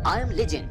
I am legend.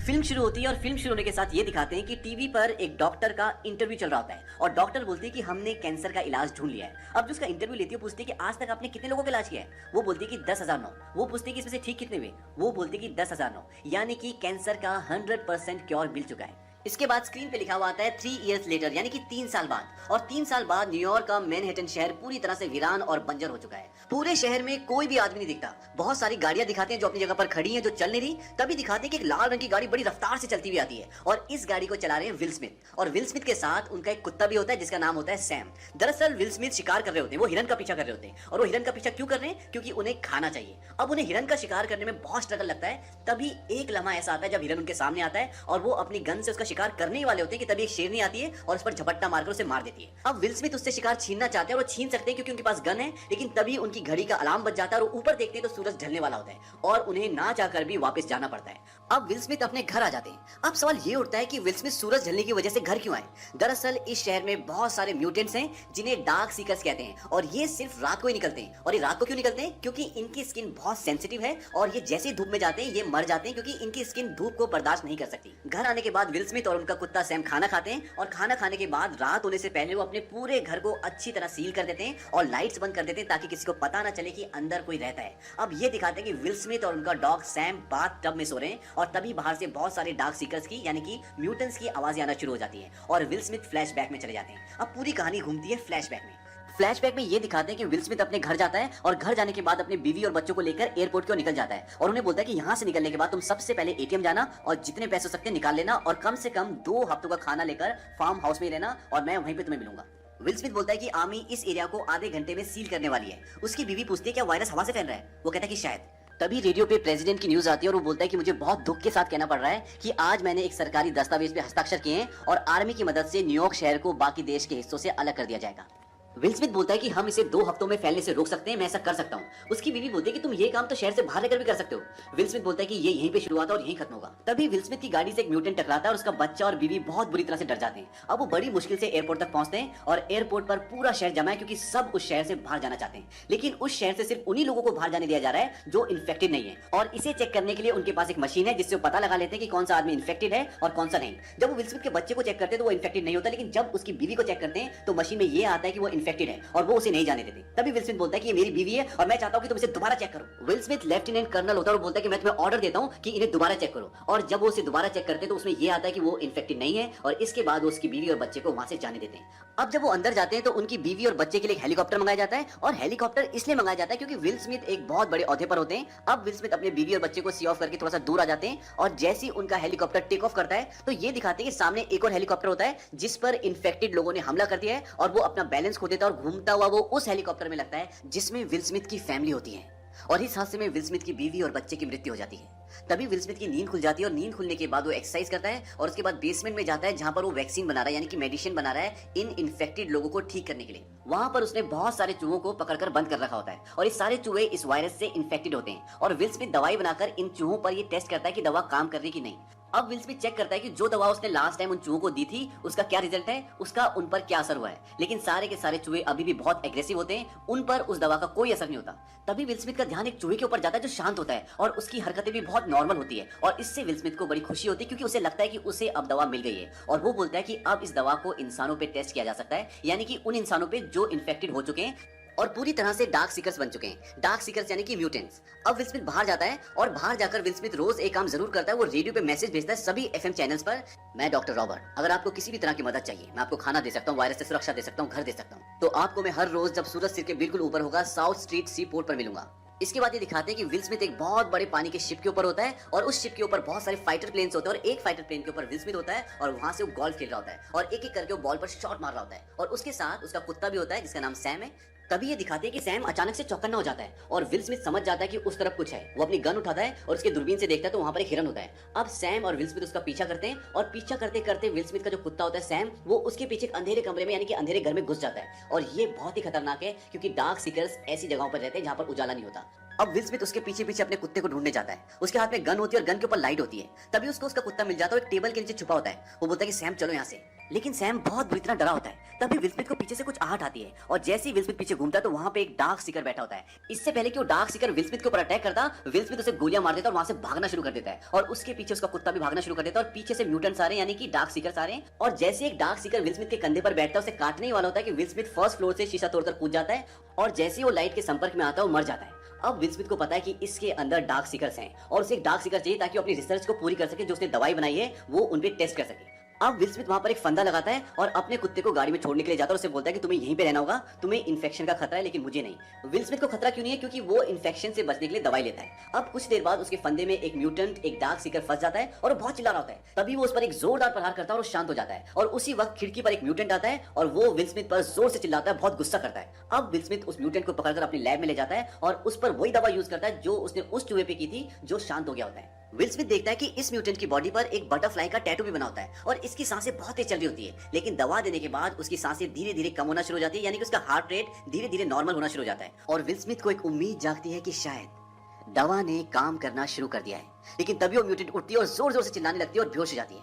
Film शुरू होती है और फिल्म शुरू होने के साथ ये दिखाते हैं कि टीवी पर एक डॉक्टर का इंटरव्यू चल रहा होता है और डॉक्टर बोलती है कि हमने कैंसर का इलाज ढूंढ लिया है। अब जो उसका इंटरव्यू लेती है पूछती है कि आज तक आपने कितने लोगों का इलाज किया है। वो बोलती है कि 10,009। वो पूछती है कि इसमें से ठीक कितने हुए। वो बोलती है कि 10,009, यानी कि कैंसर का 100% क्योर मिल चुका है। इसके बाद स्क्रीन पे लिखा हुआ आता है 3 इयर्स लेटर, यानी कि 3 साल बाद। और 3 साल बाद न्यूयॉर्क का मैनहट्टन शहर पूरी तरह से वीरान और बंजर हो चुका है। पूरे शहर में कोई भी आदमी नहीं दिखता। बहुत सारी गाड़ियां दिखाते हैं जो अपनी जगह पर खड़ी हैं, जो चल नहीं रही। तभी दिखाते हैं कि एक लाल रंग की गाड़ी बड़ी रफ्तार से चलती हुई आती है और इस गाड़ी को चला रहे हैं विल स्मिथ। और विल स्मिथ के साथ उनका एक कुत्ता भी होता है जिसका नाम होता है सैम। दरअसल विल स्मिथ शिकार कर रहे होते हैं, वो हिरन का पीछा कर रहे होते हैं। और वो हिरन का पीछा क्यों कर रहे हैं? क्योंकि उन्हें खाना चाहिए। अब उन्हें हिरन का शिकार करने में बहुत स्ट्रगल लगता है। तभी एक लम्हा ऐसा आता है जब हिरन उनके सामने आता है और वो अपनी गन से उसका शिकार करने ही वाले होते हैं कि तभी एक शेरनी आती है और उस पर झपट्टा मारकर उसे मार देती है। अब विल स्मिथ उससे शिकार छीनना चाहते हैं और वो छीन सकते हैं क्योंकि उनके पास गन है, लेकिन तभी उनकी घड़ी का अलार्म बज जाता है और ऊपर देखते हैं तो सूरज ढलने वाला होता है और उन्हें ना चाहकर भी वापस जाना पड़ता है। अब विल स्मिथ अपने घर आ जाते हैं। अब सवाल ये उठता है कि विल स्मिथ सूरज ढलने की वजह से घर क्यों आए? दरअसल इस शहर में बहुत सारे म्यूटेंट्स हैं जिन्हें डार्क सीकर्स कहते हैं और ये सिर्फ रात को ही निकलते हैं। और ये रात को क्यों निकलते हैं? क्योंकि इनकी स्किन बहुत सेंसिटिव है और ये जैसे धूप में जाते हैं ये मर जाते हैं क्योंकि इनकी स्किन धूप को बर्दाश्त नहीं कर सकती। घर आने के बाद विल स्मिथ और उनका कुत्ता सैम खाना खाते हैं और खाना खाने के बाद रात होने से पहले वो अपने पूरे घर को अच्छी तरह सील कर देते हैं और लाइट्स बंद कर देते हैं ताकि किसी को पता ना चले कि अंदर कोई रहता है। अब ये दिखाते हैं कि विल स्मिथ और उनका डॉग सैम बाथ टब में सो रहे हैं और तभी बाहर से बहुत सारे डार्क सीकर्स की यानी कि म्यूटेंट्स की आवाजें आना शुरू हो जाती हैं और विल स्मिथ फ्लैशबैक में चले जाते हैं। अब पूरी कहानी घूमती है फ्लैशबैक में। फ्लैशबैक में ये दिखाते हैं कि विल स्मिथ अपने घर जाता है और घर जाने के बाद अपनी बीवी और बच्चों को लेकर एयरपोर्ट की ओर निकल जाता है और उन्हें बोलता है कि यहाँ से निकलने के बाद तुम सबसे पहले एटीएम जाना और जितने पैसे हो सकते हैं निकाल लेना और कम से कम 2 हफ्तों का खाना लेकर फार्म हाउस में रहना और मैं वहीं पे तुम्हें मिलूंगा। विल स्मिथ बोलता है कि आर्मी इस एरिया को आधे घंटे में सील करने वाली है। उसकी बीवी पूछती है क्या वायरस हवा से फैल रहा है? वो कहता है कि शायद। तभी रेडियो पे प्रेसिडेंट की न्यूज आती है और वो बोलता है कि मुझे बहुत दुख के साथ कहना पड़ रहा है कि आज मैंने एक सरकारी दस्तावेज पे हस्ताक्षर किए हैं और आर्मी की मदद से न्यूयॉर्क शहर को बाकी देश के हिस्सों से अलग कर दिया जाएगा। विल स्मिथ बोलता है कि हम इसे 2 हफ्तों में फैलने से रोक सकते हैं, मैं ऐसा कर सकता हूँ। उसकी बीवी बोलती है कि तुम ये काम तो शहर से बाहर रहकर भी कर सकते हो। विल स्मिथ बोलता है कि ये यहीं पे शुरू होता है और यहीं खत्म होगा। तभी विल स्मिथ की गाड़ी से एक म्यूटेंट टकराता है और उसका बच्चा और बीवी बहुत बुरी तरह से डर जाते हैं। अब वो बड़ी मुश्किल से एयरपोर्ट तक पहुंचते हैं और एयरपोर्ट पर पूरा शहर जमा है क्योंकि सब उस शहर से बाहर जाना चाहते हैं, लेकिन उस शहर से सिर्फ उन्हीं लोगों को बाहर जाने दिया जा रहा है जो इन्फेक्टेड नहीं है। और इसे चेक करने के लिए उनके पास एक मशीन है जिससे वो पता लगा लेते हैं कि कौन सा आदमी इन्फेक्टेड है और कौन सा नहीं। जब वो विल स्मिथ के बच्चे को चेक करते हैं तो वो इन्फेक्टेड नहीं होता, लेकिन जब उसकी बीवी को चेक करते हैं तो मशीन में ये आता है कि वो इन्फेक्टेड है और वो उसे नहीं जाने देते। तभी विल स्मिथ बोलता है कि ये मेरी बीवी है और मैं चाहता हूं कि तुम इसे दोबारा चेक करो। विल स्मिथ लेफ्टिनेंट कर्नल होता है और बोलता है कि मैं तुम्हें ऑर्डर देता हूं कि इन्हें दोबारा चेक करो। और जब वो उसे दोबारा चेक करते हैं तो उसमें ये आता है कि वो इन्फेक्टेड नहीं है और इसके बाद वो उसकी बीवी और बच्चे को वहां से जाने देते हैं। अब जब वो अंदर जाते हैं तो उनकी बीवी और बच्चे के लिए हेलीकॉप्टर मंगाया जाता है और हेलीकॉप्टर इसलिए मंगाया जाता है क्योंकि विल स्मिथ एक बहुत बड़े ओहदे पर होते हैं। अब विल स्मिथ अपने बीवी और बच्चे को सी ऑफ करके थोड़ा सा दूर आ जाते हैं और जैसे ही उनका हेलीकॉप्टर टेक ऑफ करता है तो ये दिखाते हैं कि सामने एक और हेलीकॉप्टर होता है जिस पर इन्फेक्टेड लोगों ने हमला कर दिया है और वो अपना बैलेंस खो देता है और घूमता हुआ वो उस हेलीकॉप्टर में लगता है जिसमें विल स्मिथ की फैमिली होती है। और इस हादसे में विल स्मिथ की बीवी और बच्चे की मृत्यु हो जाती है। तभी विल स्मिथ की नींद खुल जाती है और नींद खुलने के बाद वो एक्सरसाइज करता है और उसके बाद बेसमेंट में जाता है जहां पर वो वैक्सीन बना रहा है, यानी कि मेडिसिन बना रहा है इन इन्फेक्टेड लोगों को ठीक करने के लिए। वहां पर उसने बहुत सारे चूहों को पकड़कर बंद कर रखा होता है और ये सारे चूहे इस वायरस से इन्फेक्टेड होते हैं और विल स्मिथ दवाई बनाकर इन चूहों पर ये टेस्ट करता है कि दवा काम कर रही कि नहीं। अब विल स्मिथ चेक करता है कि जो दवा उसने लास्ट टाइम उन चूहों को दी थी उसका क्या रिजल्ट है, उसका उन पर क्या असर हुआ है, लेकिन सारे के सारे चूहे अभी भी बहुत एग्रेसिव होते हैं, उन पर उस दवा का कोई असर नहीं होता। तभी विल स्मिथ का ध्यान एक चूहे के ऊपर जाता है जो शांत होता है और उसकी हरकतें भी बहुत नॉर्मल होती है और इससे विल स्मिथ को बड़ी खुशी होती है क्योंकि उसे लगता है कि उसे अब दवा मिल गई है और वो बोलता है कि अब इस दवा को इंसानों पे टेस्ट किया जा सकता है, यानी कि उन इंसानों पे जो इन्फेक्टेड हो चुके हैं और पूरी तरह से डार्क सीकर्स बन चुके हैं। डार्क सीकर्स यानी कि म्यूटेंट्स। अब विल स्मिथ बाहर जाता है और बाहर जाकर विल स्मिथ रोज एक काम जरूर करता है, वो रेडियो पे मैसेज भेजता है सभी एफएम चैनल्स पर, मैं डॉक्टर रॉबर्ट, अगर आपको किसी भी तरह की मदद चाहिए, मैं आपको खाना दे सकता हूँ, वायरस से सुरक्षा दे सकता हूँ, घर दे सकता हूँ, तो आपको मैं हर रोज जब सूरज सिर के बिल्कुल ऊपर होगा साउथ स्ट्रीट सी पोर्ट पर मिलूंगा। इसके बाद ये दिखाते हैं कि विल स्मिथ एक बहुत बड़े पानी के शिप के ऊपर होता है और उस शिप के ऊपर बहुत सारे फाइटर प्लेन्स होते हैं और एक फाइटर प्लेन के ऊपर विल स्मिथ होता है और वहां से वो गोल्फ खेल रहा होता है और एक एक करके वो बॉल पर शॉट मार रहा होता है और उसके साथ उसका कुत्ता भी होता है जिसका नाम सैम है। तभी ये दिखाते हैं कि सैम अचानक से चौकन्ना हो जाता है और विल स्मिथ समझ जाता है कि उस तरफ कुछ है। वो अपनी गन उठाता है और उसके दूरबीन से देखता है तो वहां पर एक हिरन होता है। अब सैम और विल स्मिथ उसका पीछा करते हैं और पीछा करते करते विल स्मिथ का जो कुत्ता होता है सैम, वो उसके पीछे एक अंधेरे कमरे में यानी कि अंधेरे घर में घुस जाता है और ये बहुत ही खतरनाक है क्योंकि डार्क सीकर्स ऐसी जगहों पर रहते हैं जहां पर उजाला नहीं होता। अब विल स्मिथ उसके पीछे पीछे अपने कुत्ते को ढूंढने जाता है। उसके हाथ में गन होती है और गन के ऊपर लाइट होती है। तभी उसको उसका कुत्ता मिल जाता है और एक टेबल के नीचे छुपा होता है। वो बोलता है कि सैम चलो यहाँ से। लेकिन सैम बहुत बुरी तरह डरा होता है। तभी विल स्मिथ को पीछे से कुछ आहट आती है और जैसे ही विल स्मिथ पीछे घूमता है तो वहां पे एक डार्क सीकर बैठा होता है। इससे पहले कि वो डार्क सीकर विल स्मिथ के ऊपर अटैक करता, विल स्मिथ उसे गोलियां मार देता और वहां से भागना शुरू कर देता है और उसके पीछे उसका कुत्ता भी भागना शुरू कर देता है और पीछे से म्यूटेंट्स आ रहे हैं यानी कि डार्क सीकर्स आ रहे हैं। और जैसे एक डार्क सीकर विल स्मिथ के कंधे पर बैठता है उसे काटने ही वाला होता है कि विल स्मिथ फर्स्ट फ्लोर से शीशा तोड़कर कूद जाता है और जैसे ही वो लाइट के संपर्क में आता है वो मर जाता है। अब विल स्मिथ को पता है कि इसके अंदर डार्क सीकर्स हैं और उसे एक डार्क सीकर चाहिए ताकि वो अपनी रिसर्च को पूरी कर सके, जो उसने दवाई बनाई है वो उन पे टेस्ट कर सके। अब विल स्मिथ वहां पर एक फंदा लगाता है और अपने कुत्ते को गाड़ी में छोड़ने के लिए जाता है और उसे बोलता है कि तुम्हें यहीं पे रहना होगा, तुम्हें इन्फेक्शन का खतरा है लेकिन मुझे नहीं। विल स्मिथ को खतरा क्यों नहीं है? क्योंकि वो इन्फेक्शन से बचने के लिए दवाई लेता है। अब कुछ देर बाद उसके फंदे में एक म्यूटेंट, एक डार्क सीकर फंस जाता है और वो बहुत चिल्ला रहा होता है। तभी वो उस पर एक जोरदार प्रहार करता है और शांत हो जाता है और उसी वक्त खिड़की पर एक म्यूटेंट आता है और वो विल स्मिथ पर जोर से चिल्लाता है, बहुत गुस्सा करता है। अब विल स्मिथ उस म्यूटेंट को पकड़कर अपनी लैब में ले जाता है और उस पर वही दवा यूज करता है जो उसने उस चूहे पे की थी जो शांत हो गया होता है। विल स्मिथ देखता है कि इस म्यूटेंट की बॉडी पर एक बटरफ्लाई का टैटू भी बना होता है और इसकी सांसें बहुत तेज चल रही होती है, लेकिन दवा देने के बाद उसकी सांसें धीरे धीरे कम होना शुरू हो जाती है, यानी कि उसका हार्ट रेट धीरे धीरे नॉर्मल होना शुरू हो जाता है। और विल स्मिथ को एक उम्मीद जागती है कि शायद दवा ने काम करना शुरू कर दिया है। लेकिन तभी वो म्यूटेंट उठती है और जोर जोर से चिल्लाने लगती है और बेहोश हो जाती है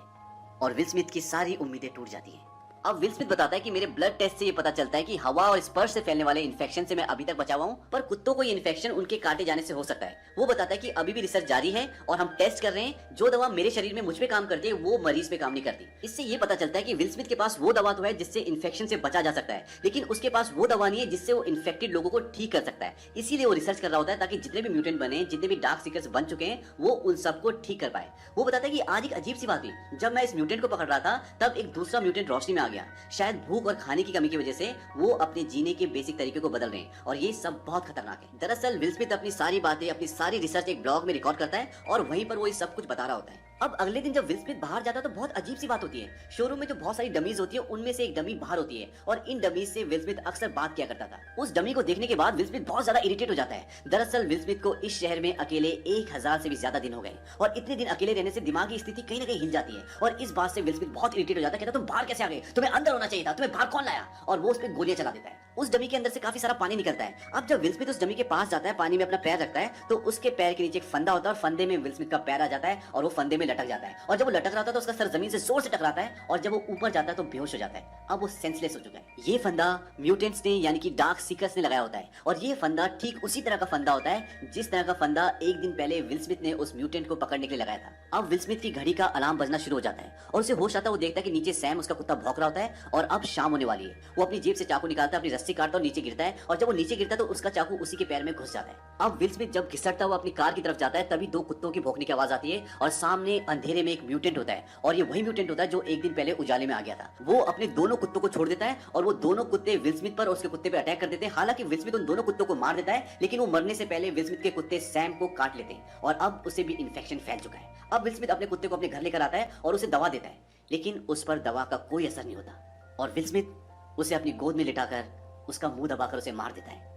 और विल स्मिथ की सारी उम्मीदें टूट जाती हैं। अब विल स्मिथ बताता है कि मेरे ब्लड टेस्ट से ये पता चलता है कि हवा और स्पर्श से फैलने वाले इन्फेक्शन से मैं अभी तक बचा हुआ हूँ, पर कुत्तों को ये इन्फेक्शन उनके काटे जाने से हो सकता है। वो बताता है कि अभी भी रिसर्च जारी है और हम टेस्ट कर रहे हैं, जो दवा मेरे शरीर में मुझ पे काम करती है वो मरीज पे काम नहीं करती। इससे ये पता चलता है कि विल स्मिथ के पास वो दवा तो है जिससे इन्फेक्शन से बचा जा सकता है, लेकिन उसके पास वो दवा नहीं है जिससे वो इन्फेक्टेड लोगों को ठीक कर सकता है। इसीलिए वो रिसर्च कर रहा होता है ताकि जितने भी म्यूटेंट बने, जितने भी डार्क सीकर्स बन चुके हैं, वो उन सबको ठीक कर पाए। वो बताता है कि आज एक अजीब सी बात हुई, जब मैं इस म्यूटेंट को पकड़ रहा था तब एक दूसरा म्यूटेंट रोशनी में आ गया। शायद भूख और खाने की कमी की वजह से वो अपने जीने के बेसिक तरीके को बदल रहे हैं और ये सब बहुत खतरनाक है। दरअसल विल स्मिथ अपनी सारी बातें, अपनी सारी रिसर्च एक ब्लॉग में रिकॉर्ड करता है और वहीं पर वो ये सब कुछ बता रहा होता है। अब अगले दिन जब विल स्मिथ बाहर जाता है तो बहुत अजीब सी बात होती है। शोरूम में जो बहुत सारी डमीज होती है उनमें से एक डमी बाहर होती है और इन डमीज से विल स्मिथ अक्सर बात किया करता था। उस डमी को देखने के बाद विल स्मिथ बहुत ज्यादा इरिटेट हो जाता है। दरअसल विल स्मिथ को इस शहर में अकेले 1000 से भी ज्यादा दिन हो गए और इतने दिन अकेले रहने से दिमागी स्थिति कहीं ना कहीं हिल जाती है और इस बात से विल स्मिथ बहुत इरिटेट हो जाता है। कहता तुम बाहर कैसे आ गए, तुम्हें अंदर होना चाहिए था, तुम्हें बाहर कौन लाया? और वो उस पर गोलियां चला देता है। उस डमी के अंदर से काफी सारा पानी निकलता है। अब जब विल स्मिथ उस डमी के पास जाता है, पानी में अपना पैर रखता है तो उसके पैर के नीचे एक फंदा होता है और फंदे में विल स्मिथ का पैर आ जाता है और वो फंदे में लटक जाता है और जब वो लटक रहा था तो उसका सर जमीन से जोर से टकराता है और जब वो ऊपर जाता है तो बेहोश हो जाता है। अब वो सेंसलेस हो चुका है। ये फंदा म्यूटेंट्स ने यानी कि डार्क सीकर्स ने लगाया होता है और ये फंदा ठीक उसी तरह का फंदा होता है जिस तरह का फंदा एक दिन पहले विल स्मिथ ने उस म्यूटेंट को पकड़ने के लिए लगाया था। अब विल स्मिथ की घड़ी का अलार्म बजना शुरू हो जाता है और उसे होश आता है। वो देखता है कि नीचे सैम उसका कुत्ता भौंक रहा होता है और अब शाम होने वाली है। वो अपनी जेब से चाकू निकालता है, अपनी रस्सी काटता और नीचे गिरता है और जब वो नीचे गिरता है तो उसका चाकू उसी के पैर में घुस जाता है। अब विल स्मिथ जब घिसटता हुआ अपनी कार की तरफ जाता है तभी 2 कुत्तों की भौंकने की आवाज आती है और सामने अंधेरे में एक म्यूटेंट होता है और ये वही म्यूटेंट होता है जो एक दिन पहले उजाले में आ गया था। वो अपने दोनों कुत्तों को छोड़ देता है और वो दोनों कुत्ते विल स्मिथ पर और उसके कुत्ते पे अटैक कर देते हैं। हालांकि विल स्मिथ उन दोनों कुत्तों को मार देता है, लेकिन वो मरने से पहले विल स्मिथ के कुत्ते सैम को काट लेते हैं और अब उसे भी इन्फेक्शन फैल चुका है। अब विल स्मिथ अपने कुत्ते को अपने घर लेकर आता है और उसे दवा देता है, लेकिन उस पर दवा का कोई असर नहीं होता और विल स्मिथ उसे अपनी गोद में लिटाकर उसका मुंह दबाकर उसे मार देता है।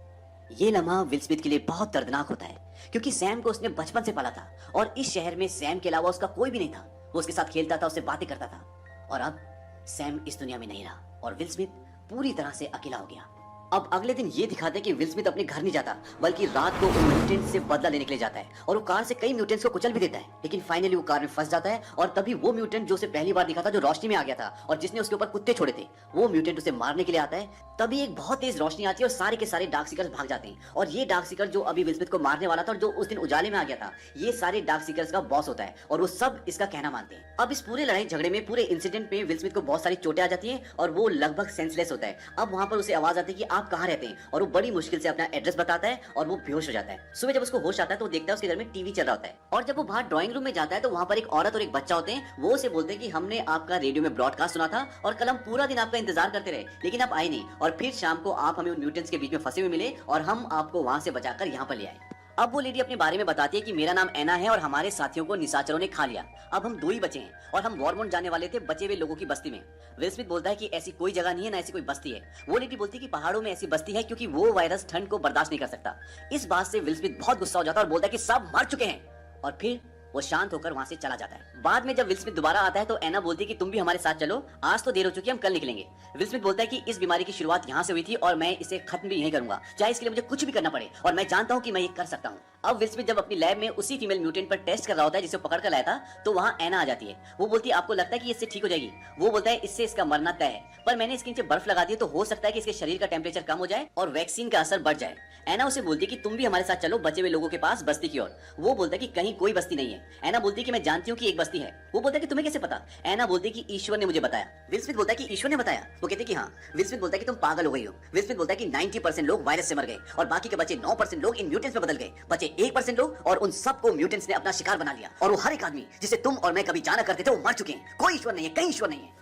ये लम्हा विल स्मिथ के लिए बहुत दर्दनाक होता है क्योंकि सैम को उसने बचपन से पाला था और इस शहर में सैम के अलावा उसका कोई भी नहीं था। वो उसके साथ खेलता था, उससे बातें करता था और अब सैम इस दुनिया में नहीं रहा और विल स्मिथ पूरी तरह से अकेला हो गया। अब अगले दिन ये दिखाते हैं कि विल स्मिथ अपने घर नहीं जाता बल्कि रात को उन म्यूटेंट्स से बदला लेने के लिए जाता है और वो कार से कई म्यूटेंट्स को कुचल भी देता है, लेकिन फाइनली वो कार में फंस जाता है और तभी वो म्यूटेंट जो उसे पहली बार दिखा था, जो रोशनी में आ गया था और जिसने उसके ऊपर कुत्ते छोड़े थे, वो म्यूटेंट उसे मारने के लिए आता है। तभी एक बहुत तेज रोशनी आती है और सारे के सारे डार्क सीकर्स भाग जाते हैं और ये डार्क सीकर जो अभी विल स्मिथ को मारने वाला था और जो उस दिन उजाले में आ गया था, ये सारे डार्क सीकर्स का बॉस होता है और वो सब इसका कहना मानते हैं। अब इस पूरे लड़ाई झगड़े में, पूरे इंसिडेंट में विल स्मिथ को बहुत सारी चोटें आ जाती हैं और वो लगभग सेंसलेस होता है। अब वहां पर उसे आवाज आती है कि आप कहाँ रहते हैं और वो बड़ी मुश्किल से अपना एड्रेस बताता है और वो बेहोश हो जाता है। सुबह जब उसको होश आता है तो वो देखता है उसके घर में टीवी चल रहा होता है और जब वो बाहर ड्राइंग रूम में जाता है तो वहां पर एक औरत और एक बच्चा होते हैं। वो उसे बोलते हैं कि हमने आपका रेडियो में ब्रॉडकास्ट सुना था और कल हम पूरा दिन आपका इंतजार करते रहे, लेकिन आप आए नहीं और फिर शाम को आप हमें उन म्यूटेंट्स के बीच में फंसे हुए मिले और हम आपको वहां से बचाकर यहाँ पर ले आए। अब वो लेडी अपने बारे में बताती है कि मेरा नाम एना है और हमारे साथियों को निशाचरों ने खा लिया। अब हम 2 ही बचे हैं और हम वॉरमोंट जाने वाले थे बचे हुए लोगों की बस्ती में। विल स्मिथ बोलता है कि ऐसी कोई जगह नहीं है, ना ऐसी कोई बस्ती है। वो लेडी बोलती है कि पहाड़ों में ऐसी बस्ती है क्योंकि वो वायरस ठंड को बर्दाश्त नहीं कर सकता। इस बात से विल स्मिथ बहुत गुस्सा हो जाता है और बोलता है कि सब मर चुके हैं और फिर वो शांत होकर वहां से चला जाता है। बाद में जब विल स्मिथ दोबारा आता है तो एना बोलती है कि तुम भी हमारे साथ चलो, आज तो देर हो चुकी है, हम कल निकलेंगे। विल स्मिथ बोलता है कि इस बीमारी की शुरुआत यहाँ से हुई थी और मैं इसे खत्म भी यहीं करूंगा, चाहे इसके लिए मुझे कुछ भी करना पड़े और मैं जानता हूँ कि मैं ये कर सकता हूँ। अब विल स्मिथ जब अपनी लैब में उसी फीमेल म्यूटेंट पर टेस्ट कर रहा होता है जिसे पकड़ कर लाया था, तो वहाँ एना आ जाती है। वो बोलती है आपको लगता है कि इससे ठीक हो जाएगी? वो बोलता है इससे इसका मरना तय है, पर मैंने इसके नीचे बर्फ लगा दी तो हो सकता है कि इसके शरीर का टेम्परेचर कम हो जाए और वैक्सीन का असर बढ़ जाए। एना उसे बोलती है कि तुम भी हमारे साथ चलो बचे हुए लोगों के पास बस्ती की ओर। वो बोलता है कि कहीं कोई बस्ती नहीं है। एना बोलती है कि मैं जानती हूँ कि एक बस्ती है। वो बोलता है कि तुम्हें कैसे पता? एना बोलती है कि ईश्वर ने मुझे बताया। विल स्मिथ बोलता है कि ईश्वर ने बताया? वो कहते हैं कि हाँ। विल स्मिथ बोलता है कि तुम पागल हो गई हो। विल स्मिथ बोलता है कि 90% लोग वायरस से मर गए और बाकी के बचे 9% लोग इन म्यूटेंट्स में बदल गए। बचे 1% लोग और उन सबको म्यूटेंट्स ने अपना शिकार बना लिया, और वो हर एक आदमी जिसे तुम और मैं कभी जाना करते थे वो मर चुके हैं। कोई ईश्वर नहीं है, कहीं ईश्वर नहीं है।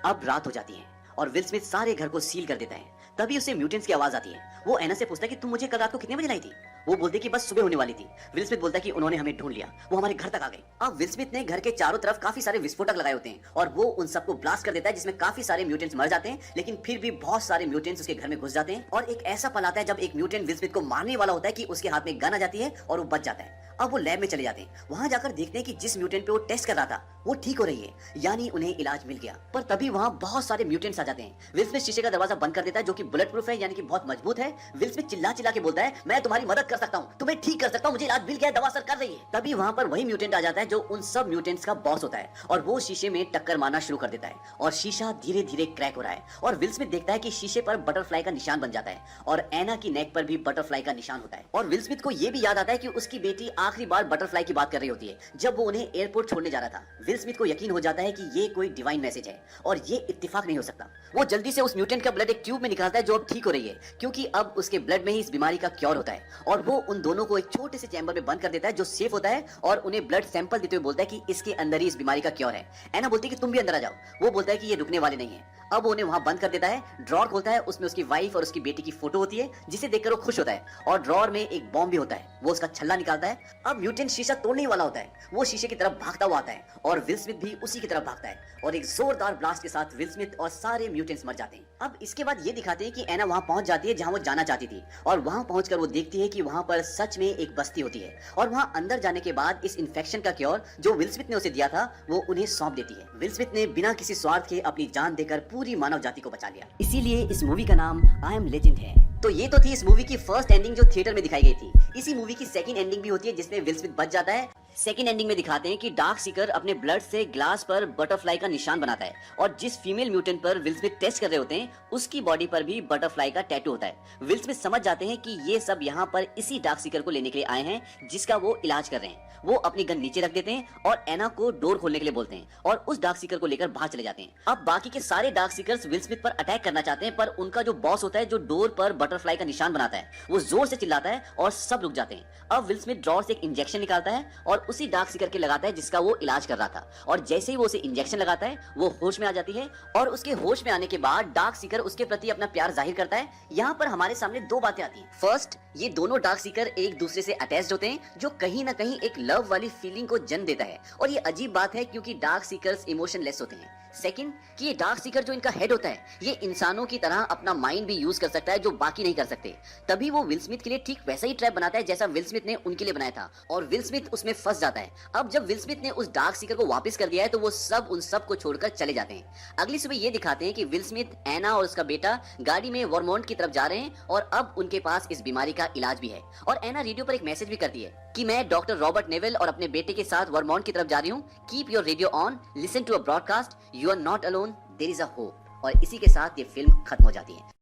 अब रात हो जाती है और विल स्मिथ सारे घर को सील कर देता है। तभी उसे म्यूटेंट्स की आवाज आती है। वो एना से पूछता है कि तुम मुझे कल रात को कितने बजे लाई थी? वो बोलते कि बस सुबह होने वाली थी। विल स्मिथ बोलता है कि उन्होंने हमें ढूंढ लिया, वो हमारे घर तक आ गए। अब विल स्मिथ ने घर के चारों तरफ काफी सारे विस्फोटक लगाए होते हैं और वो उन सबको ब्लास्ट कर देता है, जिसमें काफी सारे म्यूटेंट्स मर जाते हैं, लेकिन फिर भी बहुत सारे म्यूटेंट्स उसके घर में घुस जाते हैं। और एक ऐसा पल आता है जब एक म्यूटेंट विल स्मिथ को मारने वाला होता है कि उसके हाथ में गन आ जाती है और वो बच जाता है। अब वो लैब में चले जाते हैं। वहां जाकर देखते हैं कि जिस म्यूटेंट पे वो टेस्ट कर रहा था वो ठीक हो रही है, यानी उन्हें इलाज मिल गया। पर तभी वहां बहुत सारे म्यूटेंट्स आ जाते हैं। विल स्मिथ शीशे का दरवाजा बंद कर देता है जो कि बुलेट प्रूफ है, यानी कि बहुत मजबूत है। विल स्मिथ चिल्ला चिल्ला के बोलता है मैं तुम्हारी मदद कर सकता हूँ, तुम्हें ठीक कर सकता हूँ, मुझे इलाज मिल गया, दवा असर कर रही है। तभी वहां पर वही म्यूटेंट आ जाता है जो उन सब म्यूटेंट्स का बॉस होता है और वो शीशे में टक्कर मारना शुरू कर देता है और शीशा धीरे धीरे क्रैक हो रहा है। और विल स्मिथ देखता है कि शीशे पर बटरफ्लाई का निशान बन जाता है और एना की नेक पर भी बटरफ्लाई का निशान होता है। और विल स्मिथ को यह भी याद आता है कि उसकी बेटी आखिरी बार बटरफ्लाई की बात कर रही होती है जब वो उन्हें एयरपोर्ट छोड़ने जा रहा था। विल स्मिथ को यकीन हो जाता है कि ये कोई डिवाइन मैसेज है और ये इत्तेफाक नहीं हो सकता। वो जल्दी से उस म्यूटेंट का ब्लड एक ट्यूब में निकालता है जो अब ठीक हो रही है, क्योंकि अब उसके ब्लड में ही इस बीमारी का क्योर होता है। और वो उन दोनों को एक छोटे से चैम्बर में बंद कर देता है जो सेफ होता है और उन्हें ब्लड सैंपल देते हुए बोलता है कि इसके अंदर ही इस बीमारी का क्योर है। एना बोलती है कि तुम भी अंदर आ जाओ। वो बोलता है कि ये रुकने वाले नहीं है। अब उन्हें वहां बंद कर देता है। ड्रॉर खोलता है, उसमें उसकी वाइफ और उसकी बेटी की फोटो होती है जिसे देखकर वो खुश होता है। और ड्रॉर में एक बॉम्ब भी होता है। वो उसका छल्ला निकालता है। अब म्यूटेंट शीशा तोड़ने वाला होता है। वो शीशे की तरफ भागता हुआ आता है और विल स्मिथ भी उसी की तरफ भागता है और एक जोरदार ब्लास्ट के साथ विल स्मिथ और सारे म्यूटेंट्स मर जाते हैं। अब इसके बाद ये दिखाते हैं कि एना वहां पहुंच जाती है जहां वो जाना चाहती थी और वहां पहुंचकर वो देखती है कि वहां पर सच में एक बस्ती होती है। और वहां अंदर जाने के बाद इस इन्फेक्शन का क्योर जो विल स्मिथ ने उसे दिया था वो उन्हें सौंप देती है। विल स्मिथ ने बिना किसी स्वार्थ के अपनी जान देकर पूरी मानव जाति को बचा लिया। इसीलिए इस मूवी का नाम आई एम लेजेंड है। तो ये तो थी इस मूवी की फर्स्ट एंडिंग जो थिएटर में दिखाई गई थी। इसी मूवी की सेकंड एंडिंग भी होती है जिसमें विल स्मिथ बच जाता है। सेकंड एंडिंग में दिखाते हैं कि डार्क सीकर अपने ब्लड से ग्लास पर बटरफ्लाई का निशान बनाता है और जिस फीमेल म्यूटेंट पर विल स्मिथ टेस्ट कर रहे होते हैं उसकी बॉडी पर भी बटरफ्लाई का टैटू होता है। विल स्मिथ समझ जाते हैं कि ये सब यहाँ पर इसी डार्क सीकर को लेने के लिए आए हैं जिसका वो इलाज कर रहे हैं। वो अपनी गन नीचे रख देते हैं और एना को डोर खोलने के लिए बोलते हैं और उस डार्क सीकर को लेकर बाहर चले जाते हैं। अब बाकी के सारे डार्क सीकर्स विल स्मिथ पर अटैक करना चाहते हैं, पर उनका जो बॉस होता है जो डोर पर बटरफ्लाई का निशान बनाता है वो जोर से चिल्लाता है और सब रुक जाते हैं। अब विल स्मिथ ड्रॉर से एक इंजेक्शन निकालता है और उसी डार्क सीकर के लगाता है जिसका वो इलाज कर रहा था। और जैसे ही वो उसे इंजेक्शन लगाता है वो होश में आ जाती है और उसके होश में आने के बाद डार्क सीकर उसके प्रति अपना प्यार जाहिर करता है। यहाँ पर हमारे सामने दो बातें आती हैं। फर्स्ट, ये दोनों डार्क सीकर एक दूसरे से अटैच्ड होते हैं जो कहीं ना कहीं एक लव वाली फीलिंग को जन्म देता है और ये अजीब बात है क्योंकि डार्क सीकर्स इमोशनलेस होते हैं। सेकंड, कि ये डार्क सीकर जो इनका हेड होता है ये इंसानों की तरह अपना माइंड भी यूज कर सकता है जो बाकी नहीं कर सकते। तभी वो विल स्मिथ के लिए ठीक वैसा ही ट्रैप बनाता है जैसा विल स्मिथ ने उनके लिए बनाया था और विल स्मिथ उसमें फंस जाता है। अब जब विल स्मिथ ने उस डार्क सीकर को वापस कर दिया है तो वो सब उन सब को छोड़कर चले जाते हैं। अगली सुबह ये दिखाते हैं कि विल स्मिथ, एना और उसका बेटा गाड़ी में वर्मोंट की तरफ जा रहे हैं और अब उनके पास इस बीमारी का इलाज भी है। और एना रेडियो पर एक मैसेज भी करती है कि मैं डॉक्टर रॉबर्ट नेवेल और अपने बेटे के साथ वर्मोंट की तरफ जा रही हूँ। Keep your radio on, listen to a broadcast, you are not alone, there is a hope. और इसी के साथ ये फिल्म खत्म हो जाती है।